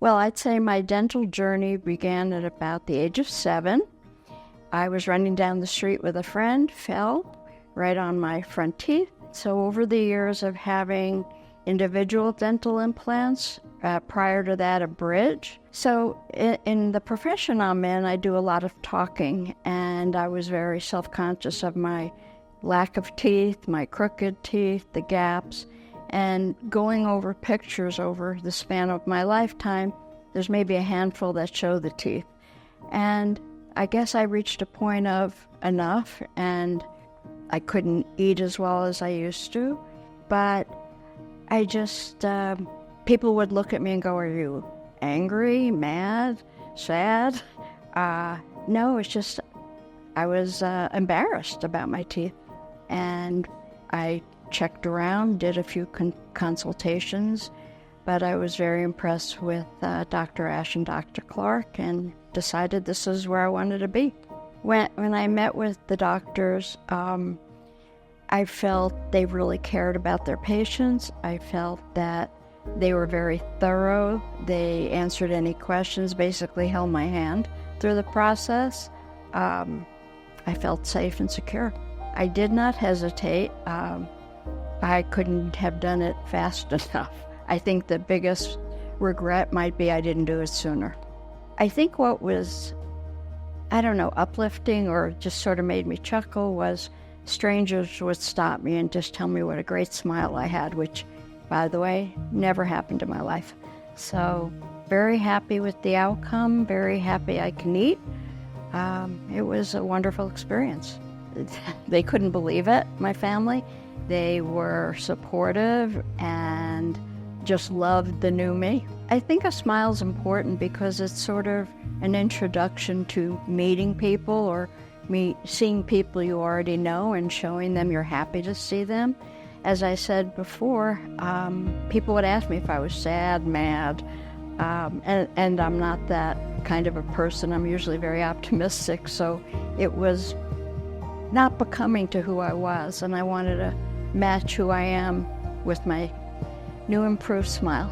Well, I'd say my dental journey began at about the age of 7. I was running down the street with a friend, fell right on my front teeth. So over the years of having individual dental implants, prior to that a bridge. So in the profession I'm in, I do a lot of talking, and I was very self-conscious of my lack of teeth, my crooked teeth, the gaps, and going over pictures over the span of my lifetime, there's maybe a handful that show the teeth. And I guess I reached a point of enough, and I couldn't eat as well as I used to, but I just, people would look at me and go, "Are you angry, mad, sad?" No, it's just, I was embarrassed about my teeth. And I checked around, did a few consultations, but I was very impressed with Dr. Ash and Dr. Clark and decided this is where I wanted to be. When I met with the doctors, I felt they really cared about their patients. I felt that they were very thorough. They answered any questions, basically held my hand through the process. I felt safe and secure. I did not hesitate. I couldn't have done it fast enough. I think the biggest regret might be I didn't do it sooner. I think what was, uplifting or just sort of made me chuckle was strangers would stop me and just tell me what a great smile I had, which, by the way, never happened in my life. So very happy with the outcome, very happy I can eat. It was a wonderful experience. They couldn't believe it, my family. They were supportive and just loved the new me. I think a smile is important because it's sort of an introduction to meeting people or seeing people you already know and showing them you're happy to see them. As I said before, people would ask me if I was sad, mad, and I'm not that kind of a person. I'm usually very optimistic, so it was not becoming to who I was, and I wanted to match who I am with my new improved smile.